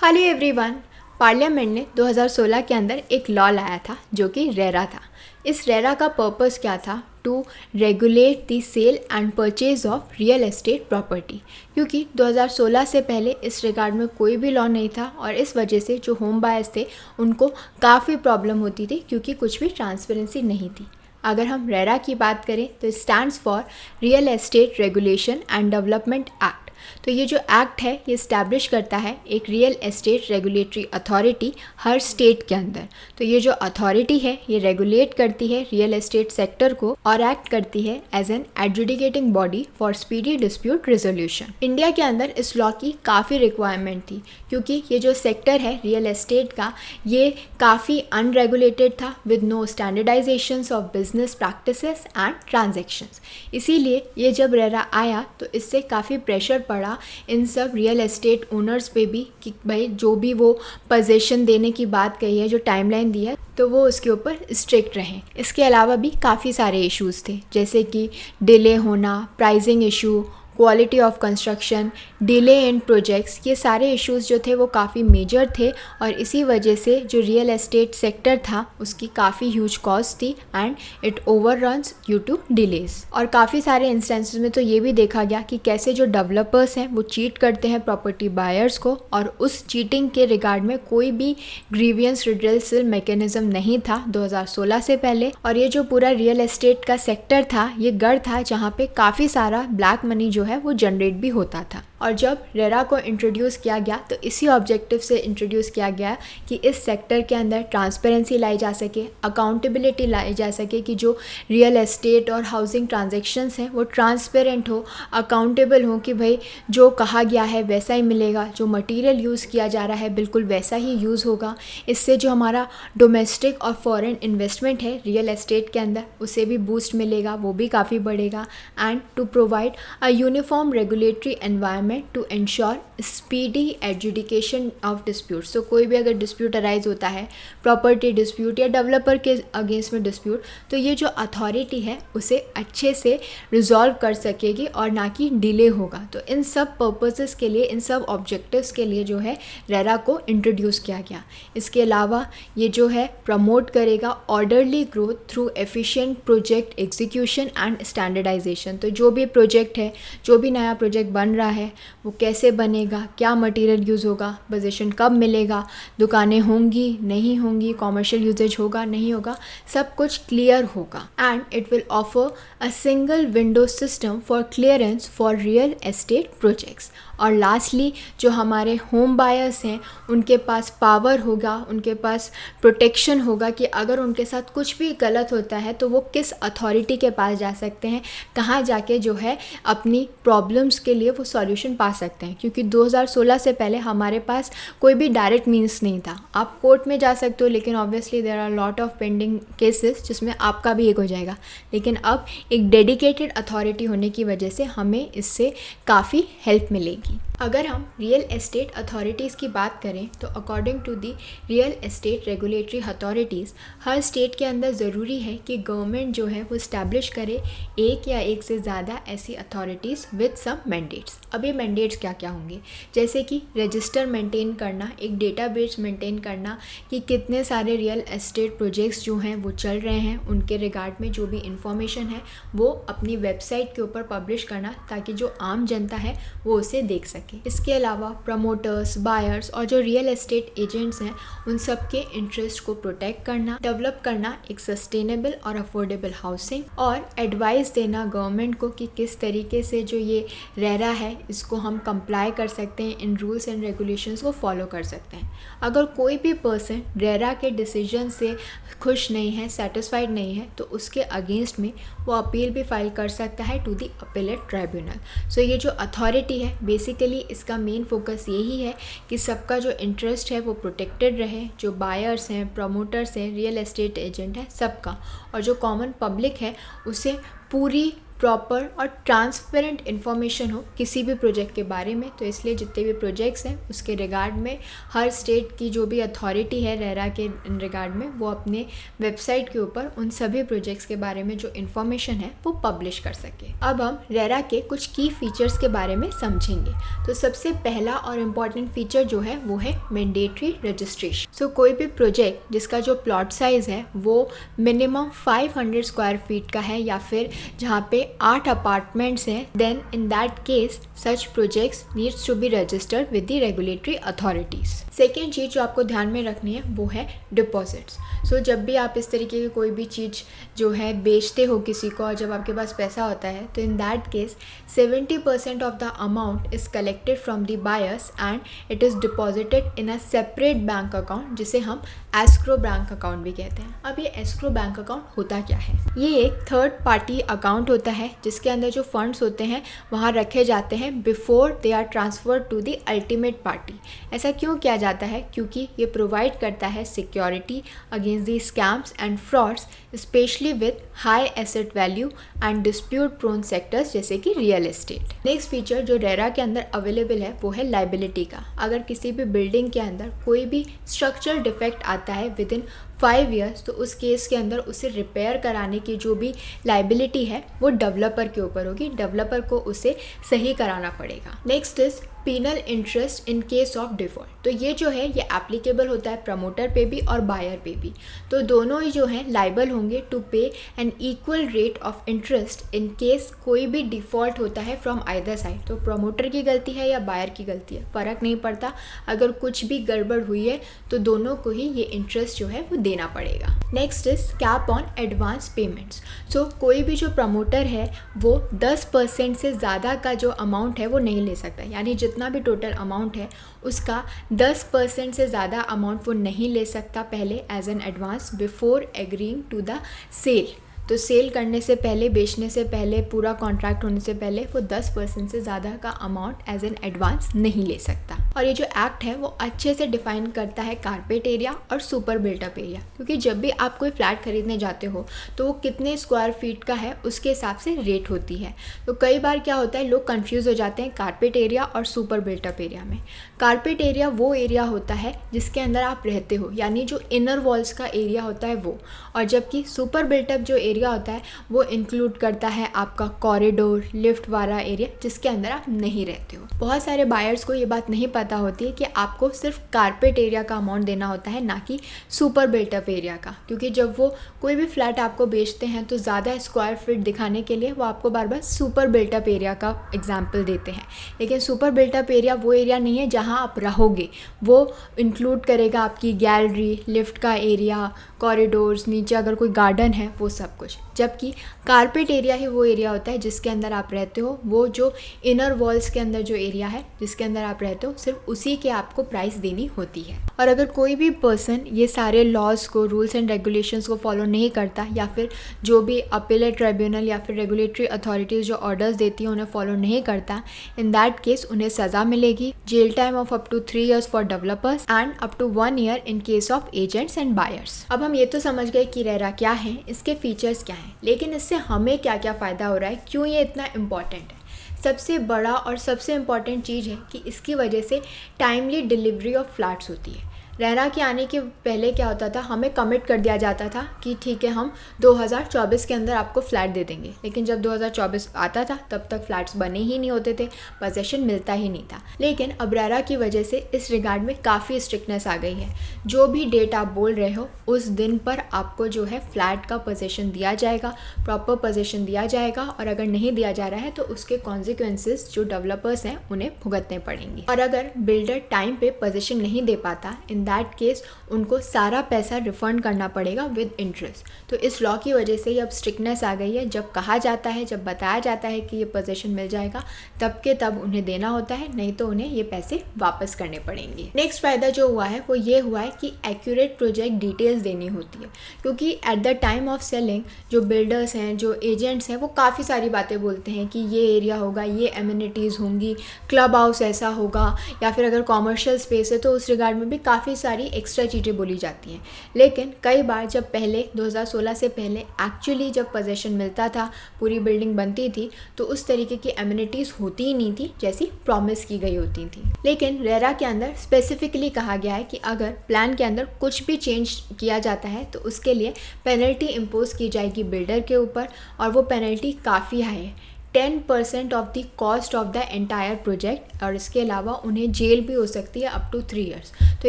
Hello everyone. Parliament ने 2016 के अंदर एक लॉ लाया था जो कि रेरा था। इस रेरा का पर्पस क्या था? To regulate the sale and purchase of real estate property, क्योंकि 2016 से पहले इस रिगार्ड में कोई भी लॉ नहीं था और इस वजह से जो होम बायर्स थे उनको काफ़ी प्रॉब्लम होती थी क्योंकि कुछ भी ट्रांसपेरेंसी नहीं थी। अगर हम रेरा की बात करें तो stands for real estate regulation and development act. तो ये जो एक्ट है ये इस्टेब्लिश करता है एक रियल एस्टेट रेगुलेटरी अथॉरिटी हर स्टेट के अंदर। तो ये जो अथॉरिटी है ये रेगुलेट करती है रियल एस्टेट सेक्टर को और एक्ट करती है as an adjudicating body for speedy dispute resolution. India के अंदर इस लॉ की काफ़ी रिक्वायरमेंट थी क्योंकि ये जो सेक्टर है रियल एस्टेट का ये काफ़ी अनरेगुलेटेड था with no standardisations of business practices and transactions. इसीलिए ये जब रेरा आया तो इससे काफ़ी प्रेशर पड़ा इन सब रियल एस्टेट ओनर्स पे भी कि भाई जो भी वो पोजीशन देने की बात कही है, जो टाइमलाइन दी है, तो वो उसके ऊपर स्ट्रिक्ट रहें। इसके अलावा भी काफ़ी सारे इश्यूज़ थे जैसे कि डिले होना, pricing issue, quality of construction, delay in projects. ये सारे इश्यूज़ जो थे वो काफ़ी मेजर थे और इसी वजह से जो रियल एस्टेट सेक्टर था उसकी काफ़ी ह्यूज कॉस्ट थी and it overruns due to delays. और काफ़ी सारे इंस्टेंसेस में तो ये भी देखा गया कि कैसे जो डेवलपर्स हैं वो चीट करते हैं प्रॉपर्टी बायर्स को और उस चीटिंग के रिगार्ड में कोई भी ग्रीवियंस रिड्रेसल मैकेनिज्म नहीं था 2016 से पहले। और ये जो पूरा रियल एस्टेट का सेक्टर था ये गढ़ था जहाँ पे काफ़ी सारा ब्लैक मनी जो है वो जनरेट भी होता था। और जब रेरा को इंट्रोड्यूस किया गया तो इसी ऑब्जेक्टिव से इंट्रोड्यूस किया गया कि इस सेक्टर के अंदर ट्रांसपेरेंसी लाई जा सके, अकाउंटेबिलिटी लाई जा सके कि जो रियल एस्टेट और हाउसिंग ट्रांजैक्शंस हैं वो ट्रांसपेरेंट हो, अकाउंटेबल हो कि भाई जो कहा गया है वैसा ही मिलेगा, जो मटेरियल यूज़ किया जा रहा है बिल्कुल वैसा ही यूज़ होगा। इससे जो हमारा डोमेस्टिक और फॉरेन इन्वेस्टमेंट है रियल एस्टेट के अंदर उसे भी बूस्ट मिलेगा, वो भी काफ़ी बढ़ेगा। And to provide a uniform regulatory environment to ensure speedy adjudication of disputes. तो कोई भी अगर डिस्प्यूट अराइज होता है, प्रॉपर्टी डिस्प्यूट या डेवलपर के अगेंस्ट में डिस्प्यूट, तो ये जो अथॉरिटी है उसे अच्छे से रिजॉल्व कर सकेगी और ना कि डिले होगा। तो इन सब पर्पसेस के लिए, इन सब ऑब्जेक्टिव्स के लिए जो है रेरा को इंट्रोड्यूस किया गया। इसके अलावा ये जो है प्रमोट करेगा orderly growth through efficient project execution and standardisation. तो जो भी प्रोजेक्ट है, जो भी नया प्रोजेक्ट बन रहा है वो कैसे बनेगा, क्या मटेरियल यूज़ होगा, पोजीशन कब मिलेगा, दुकानें होंगी नहीं होंगी, कॉमर्शियल यूजेज होगा नहीं होगा, सब कुछ क्लियर होगा। And it will offer a single window system for clearance for real estate projects. और लास्टली जो हमारे होम बायर्स हैं उनके पास पावर होगा, उनके पास प्रोटेक्शन होगा कि अगर उनके साथ कुछ भी गलत होता है तो वो किस अथॉरिटी के पास जा सकते हैं, कहाँ जाके जो है अपनी प्रॉब्लम्स के लिए वो सॉल्यूशन पा सकते हैं। क्योंकि 2016 से पहले हमारे पास कोई भी डायरेक्ट मीन्स नहीं था। आप कोर्ट में जा सकते हो लेकिन obviously there are lot of pending cases जिसमें आपका भी एक हो जाएगा। लेकिन अब एक डेडिकेटेड अथॉरिटी होने की वजह से हमें इससे काफ़ी हेल्प मिलेगी। अगर हम रियल एस्टेट अथॉरिटीज़ की बात करें तो according to the real estate regulatory authorities हर स्टेट के अंदर ज़रूरी है कि गवर्नमेंट जो है वो इस्टेब्लिश करे एक या एक से ज़्यादा ऐसी अथॉरिटीज़ विद सम मैंडेट्स। अब ये मैंडेट्स क्या क्या होंगे, जैसे कि रजिस्टर मेंटेन करना, एक डेटाबेस मेंटेन करना कि कितने सारे रियल एस्टेट प्रोजेक्ट्स जो हैं वो चल रहे हैं, उनके रिगार्ड में जो भी इंफॉर्मेशन है वो अपनी वेबसाइट के ऊपर पब्लिश करना ताकि जो आम जनता है वो उसे देख सके। इसके अलावा प्रमोटर्स, बायर्स और जो रियल एस्टेट एजेंट्स हैं उन सब के इंटरेस्ट को प्रोटेक्ट करना, डेवलप करना एक सस्टेनेबल और अफोर्डेबल हाउसिंग, और एडवाइस देना गवर्नमेंट को कि किस तरीके से जो ये रेरा है इसको हम कंप्लाई कर सकते हैं, इन रूल्स एंड रेगुलेशंस को फॉलो कर सकते हैं। अगर कोई भी पर्सन रेरा के डिसीजन से खुश नहीं है, सेटिस्फाइड नहीं है, तो उसके अगेंस्ट में वो अपील भी फाइल कर सकता है टू दी अपीलेट ट्राइब्यूनल। सो ये जो अथॉरिटी है बेसिकली इसका मेन फोकस यही है कि सबका जो इंटरेस्ट है वो प्रोटेक्टेड रहे, जो बायर्स हैं, प्रमोटर्स हैं, रियल एस्टेट एजेंट हैं, सबका, और जो कॉमन पब्लिक है उसे पूरी प्रॉपर और ट्रांसपेरेंट इन्फॉर्मेशन हो किसी भी प्रोजेक्ट के बारे में। तो इसलिए जितने भी प्रोजेक्ट्स हैं उसके रिगार्ड में हर स्टेट की जो भी अथॉरिटी है रेरा के रिगार्ड में, वो अपने वेबसाइट के ऊपर उन सभी प्रोजेक्ट्स के बारे में जो इन्फॉर्मेशन है वो पब्लिश कर सके। अब हम रेरा के कुछ की फीचर्स के बारे में समझेंगे। तो सबसे पहला और इम्पॉर्टेंट फीचर जो है वो है मैंडेटरी रजिस्ट्रेशन। सो कोई भी प्रोजेक्ट जिसका जो प्लॉट साइज है वो मिनिमम 500 स्क्वायर फीट का है या फिर जहाँ पे 8 अपार्टमेंट्स हैं, then in that case such projects needs to be registered with the regulatory authorities. Second चीज़ जो आपको ध्यान में रखनी है वो है डिपॉजिट्स। सो जब भी आप इस तरीके की कोई भी चीज़ जो है बेचते हो किसी को और जब आपके पास पैसा होता है तो इन that case 70% of the amount is collected from the buyers and it is deposited in a separate bank account जिसे हम एस्क्रो बैंक अकाउंट भी कहते हैं। अब ये एस्क्रो बैंक अकाउंट होता क्या है? ये एक थर्ड पार्टी अकाउंट होता है जिसके अंदर जो फंड्स होते हैं वहाँ रखे जाते हैं before they are transferred to the ultimate party. ऐसा क्यों किया जाता है? क्योंकि ये प्रोवाइड करता है security against the scams and frauds, specially with high asset value and dispute prone sectors जैसे कि रियल एस्टेट। नेक्स्ट फीचर जो रेरा के अंदर अवेलेबल है वो है लाइबिलिटी का। अगर किसी भी बिल्डिंग के अंदर कोई भी स्ट्रक्चरल डिफेक्ट आता है विद इन 5 ईयर्स तो उस केस के अंदर उसे रिपेयर कराने की जो भी लाइबिलिटी है वो डेवलपर के ऊपर होगी। डेवलपर को उसे सही कराना पड़ेगा। Next is penal interest in case of default. तो ये जो है ये एप्लीकेबल होता है प्रमोटर पे भी और बायर पे भी। तो दोनों ही जो हैं लाइबल होंगे to pay an equal rate of interest in case कोई भी डिफ़ॉल्ट होता है फ्रॉम आइदर साइड। तो प्रमोटर की गलती है या बायर की गलती है फ़र्क नहीं पड़ता, अगर कुछ भी गड़बड़ हुई है तो दोनों को ही ये इंटरेस्ट जो है वो देना पड़ेगा। Next is cap on advance payments. So कोई भी जो प्रमोटर है वो 10% से ज़्यादा का जो अमाउंट है वो नहीं ले सकता, यानी जितना भी टोटल अमाउंट है उसका 10% से ज़्यादा अमाउंट वो नहीं ले सकता पहले as an advance before agreeing to the sale. तो सेल करने से पहले, बेचने से पहले, पूरा कॉन्ट्रैक्ट होने से पहले वो 10% से ज़्यादा का अमाउंट एज एन एडवांस नहीं ले सकता। और ये जो एक्ट है वो अच्छे से डिफाइन करता है कारपेट एरिया और सुपर बिल्टअप एरिया, क्योंकि जब भी आप कोई फ्लैट खरीदने जाते हो तो वो कितने स्क्वायर फीट का है उसके हिसाब से रेट होती है। तो कई बार क्या होता है लोग कंफ्यूज हो जाते हैं कारपेट एरिया और सुपर बिल्टअप एरिया में। कारपेट एरिया वो एरिया होता है जिसके अंदर आप रहते हो, यानी जो इनर वॉल्स का एरिया होता है वो, और जबकि सुपर बिल्टअप जो एरिया होता है वो इंक्लूड करता है आपका कॉरिडोर, लिफ्ट वाला एरिया जिसके अंदर आप नहीं रहते हो। बहुत सारे बायर्स को ये बात नहीं पता होती है कि आपको सिर्फ कारपेट एरिया का अमाउंट देना होता है, ना कि सुपर बिल्टअप एरिया का, क्योंकि जब वो कोई भी फ्लैट आपको बेचते हैं तो ज़्यादा स्क्वायर फीट दिखाने के लिए वो आपको बार बार सुपर बिल्टअप एरिया का एग्जाम्पल देते हैं। लेकिन सुपर बिल्टअप एरिया वो एरिया नहीं है जहाँ आप रहोगे, वो इंक्लूड करेगा आपकी गैलरी, लिफ्ट का एरिया, कॉरिडोर्स, नीचे अगर कोई गार्डन है, वो सब कुछ। जबकि कारपेट एरिया ही वो एरिया होता है जिसके अंदर आप रहते हो, वो जो इनर वॉल्स के अंदर जो एरिया है जिसके अंदर आप रहते हो, सिर्फ उसी के आपको प्राइस देनी होती है। और अगर कोई भी पर्सन ये सारे लॉज को, रूल्स एंड रेगुलेशंस को फॉलो नहीं करता, या फिर जो भी अपीलेट ट्राइब्यूनल या फिर रेगुलेटरी अथॉरिटीज़ जो ऑर्डर्स देती हैं उन्हें फॉलो नहीं करता, इन दैट केस उन्हें सज़ा मिलेगी, jail time of up to 3 years for developers and up to 1 year in case of agents and buyers. अब हम ये तो समझ गए कि रेरा क्या है, इसके फीचर्स क्या हैं, लेकिन इससे हमें क्या क्या फ़ायदा हो रहा है, क्यों ये इतना इम्पॉर्टेंट है। सबसे बड़ा और सबसे इम्पॉर्टेंट चीज़ है कि इसकी वजह से टाइमली डिलीवरी ऑफ फ्लैट्स होती है। रेरा के आने के पहले क्या होता था, हमें कमिट कर दिया जाता था कि ठीक है हम 2024 के अंदर आपको फ्लैट दे देंगे, लेकिन जब 2024 आता था तब तक फ्लैट्स बने ही नहीं होते थे, पोजेशन मिलता ही नहीं था। लेकिन अब रेरा की वजह से इस रिगार्ड में काफ़ी स्ट्रिक्टनेस आ गई है। जो भी डेट आप बोल रहे हो उस दिन पर आपको जो है फ्लैट का पोजेशन दिया जाएगा, प्रॉपर पोजेशन दिया जाएगा, और अगर नहीं दिया जा रहा है तो उसके कॉन्सिक्वेंसेस जो डेवलपर्स हैं उन्हें भुगतने पड़ेंगे। और अगर बिल्डर टाइम पे पोजेशन नहीं दे पाता, इन दैट केस उनको सारा पैसा रिफंड करना पड़ेगा विद इंटरेस्ट। तो इस लॉ की वजह से ये अब स्ट्रिक्टनेस आ गई है। जब कहा जाता है, जब बताया जाता है कि ये पोजीशन मिल जाएगा, तब के तब उन्हें देना होता है, नहीं तो उन्हें ये पैसे वापस करने पड़ेंगे। नेक्स्ट फ़ायदा जो हुआ है वो ये हुआ है कि एक्यूरेट प्रोजेक्ट डिटेल्स देनी होती है, क्योंकि at the time of selling जो बिल्डर्स हैं, जो एजेंट्स हैं, वो काफ़ी सारी बातें बोलते हैं कि ये एरिया होगा, ये एमिनिटीज़ होंगी, क्लब हाउस ऐसा होगा, या फिर अगर कॉमर्शियल स्पेस है तो उस रिगार्ड में भी काफ़ी सारी एक्स्ट्रा चीज़ें बोली जाती हैं। लेकिन कई बार जब पहले 2016 से पहले एक्चुअली जब पोजेसन मिलता था, पूरी बिल्डिंग बनती थी, तो उस तरीके की एमिनिटीज़ होती ही नहीं थी जैसी प्रॉमिस की गई होती थी। लेकिन रेरा के अंदर स्पेसिफिकली कहा गया है कि अगर प्लान के अंदर कुछ भी चेंज किया जाता है तो उसके लिए पेनल्टी इम्पोज की जाएगी बिल्डर के ऊपर, और वो पेनल्टी काफ़ी हाई है, 10% of the cost of the entire project, और इसके अलावा उन्हें जेल भी हो सकती है अप टू 3 ईयर्स। तो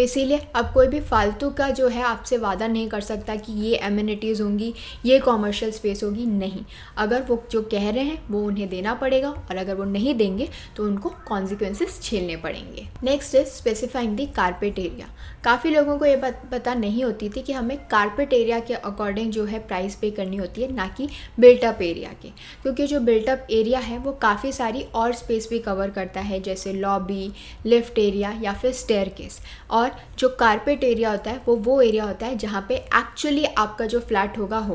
इसीलिए अब कोई भी फालतू का जो है आपसे वादा नहीं कर सकता कि ये एमिनिटीज़ होंगी, ये कॉमर्शियल स्पेस होगी, नहीं। अगर वो जो कह रहे हैं वो उन्हें देना पड़ेगा, और अगर वो नहीं देंगे तो उनको कॉन्सिक्वेंसेस झेलने पड़ेंगे। Next is specifying the carpet area. काफ़ी लोगों को ये पता नहीं होती थी कि हमें कारपेट एरिया के अकॉर्डिंग जो है प्राइस पे करनी होती है, ना कि बिल्टअप एरिया के, क्योंकि जो बिल्टअप एरिया है वो काफ़ी सारी और स्पेस भी कवर करता है, जैसे लॉबी, लिफ्ट एरिया या फिर स्टेयरकेस। और जो कारपेट एरिया होता है वो एरिया होता है जहाँ पे एक्चुअली आपका जो फ्लैट होगा।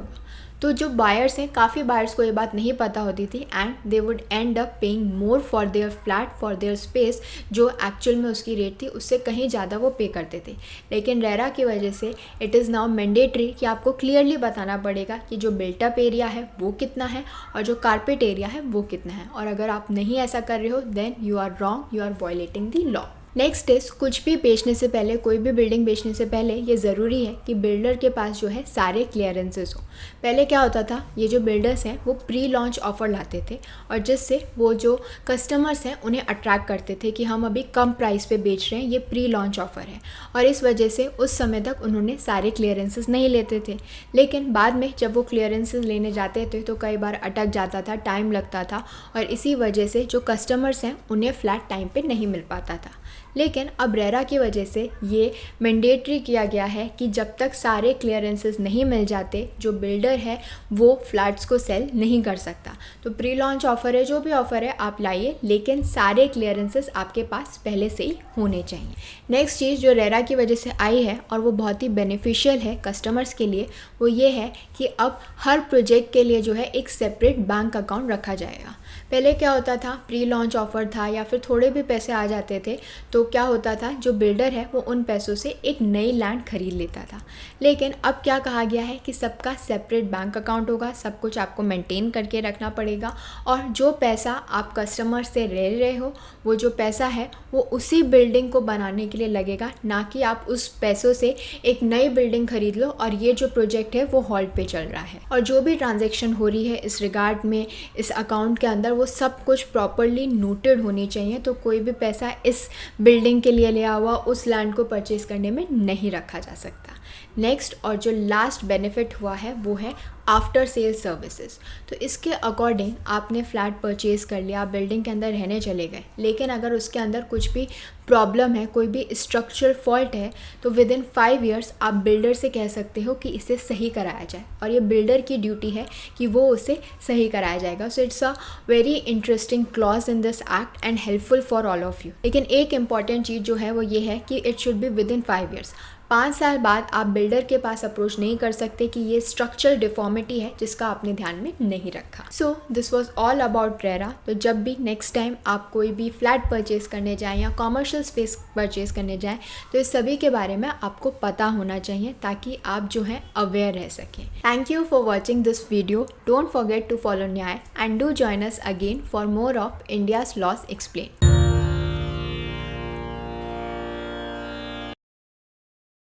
तो जो बायर्स हैं, काफ़ी बायर्स को ये बात नहीं पता होती थी, and they would and up paying more for their flat, for their space, जो एक्चुअल में उसकी रेट थी उससे कहीं ज़्यादा वो पे करते थे। लेकिन रेरा की वजह से इट इज़ नाउ मैंडेटरी कि आपको क्लियरली बताना पड़ेगा कि जो बिल्टअप एरिया है वो कितना है और जो कारपेट एरिया है वो कितना है, और अगर आप नहीं ऐसा कर रहे हो then you are wrong, you are violating the law. Next is कुछ भी बेचने से पहले, कोई भी बिल्डिंग बेचने से पहले ये ज़रूरी है कि बिल्डर के पास जो है सारे क्लियरेंसेस हो। पहले क्या होता था, ये जो बिल्डर्स हैं वो प्री लॉन्च ऑफ़र लाते थे, और जिससे वो जो कस्टमर्स हैं उन्हें अट्रैक्ट करते थे कि हम अभी कम प्राइस पे बेच रहे हैं, ये प्री लॉन्च ऑफ़र है, और इस वजह से उस समय तक उन्होंने सारे क्लियरेंसेस नहीं लेते थे। लेकिन बाद में जब वो क्लियरेंसेस लेने जाते थे तो कई बार अटक जाता था, टाइम लगता था, और इसी वजह से जो कस्टमर्स हैं उन्हें फ्लैट टाइम पे नहीं मिल पाता था। लेकिन अब रेरा की वजह से ये मैंडेटरी किया गया है कि जब तक सारे क्लियरेंसेस नहीं मिल जाते, जो बिल्डर है वो फ्लैट्स को सेल नहीं कर सकता। तो प्री लॉन्च ऑफ़र है, जो भी ऑफ़र है आप लाइए, लेकिन सारे क्लियरेंसेस आपके पास पहले से ही होने चाहिए। नेक्स्ट चीज़ जो रेरा की वजह से आई है और वो बहुत ही बेनिफिशियल है कस्टमर्स के लिए, वो ये है कि अब हर प्रोजेक्ट के लिए जो है एक सेपरेट बैंक अकाउंट रखा जाएगा। पहले क्या होता था, प्री लॉन्च ऑफ़र था या फिर थोड़े भी पैसे आ जाते थे तो क्या होता था, जो बिल्डर है वो उन पैसों से एक नई लैंड खरीद लेता था। लेकिन अब क्या कहा गया है कि सबका सेपरेट बैंक अकाउंट होगा, सब कुछ आपको मेंटेन करके रखना पड़ेगा, और जो पैसा आप कस्टमर से ले रहे हो वो जो पैसा है वो उसी बिल्डिंग को बनाने के लिए लगेगा, ना कि आप उस पैसों से एक नई बिल्डिंग खरीद लो और ये जो प्रोजेक्ट है वो हॉल्ट पे चल रहा है। और जो भी ट्रांजैक्शन हो रही है इस रिगार्ड में, इस अकाउंट के अंदर, वो सब कुछ प्रॉपरली नोटेड होनी चाहिए। तो कोई भी पैसा इस बिल्डिंग के लिए लिया हुआ उस लैंड को परचेज़ करने में नहीं रखा जा सकता। नेक्स्ट और जो लास्ट बेनिफिट हुआ है वो है आफ्टर सेल सर्विसेज। तो इसके अकॉर्डिंग आपने फ्लैट परचेज़ कर लिया, बिल्डिंग के अंदर रहने चले गए, लेकिन अगर उसके अंदर कुछ भी प्रॉब्लम है, कोई भी स्ट्रक्चरल फॉल्ट है, तो विद इन 5 ईयर्स आप बिल्डर से कह सकते हो कि इसे सही कराया जाए, और ये बिल्डर की ड्यूटी है कि वो उसे सही कराया जाएगा। So it's a very interesting clause in this act and helpful for all of you. लेकिन एक इंपॉर्टेंट चीज़ जो है वो ये है कि it should be with in 5 years. 5 साल बाद आप बिल्डर के पास अप्रोच नहीं कर सकते कि ये स्ट्रक्चरल डिफॉर्मिटी है जिसका आपने ध्यान में नहीं रखा। So this was all about RERA. तो जब भी नेक्स्ट टाइम आप कोई भी फ्लैट परचेज़ करने जाएँ या कॉमर्शियल स्पेस परचेज़ करने जाएँ, तो इस सभी के बारे में आपको पता होना चाहिए ताकि आप जो है अवेयर रह सकें। Thank you for watching this video. Don't forget to follow Nyaaya and do join us again for more of India's laws explain.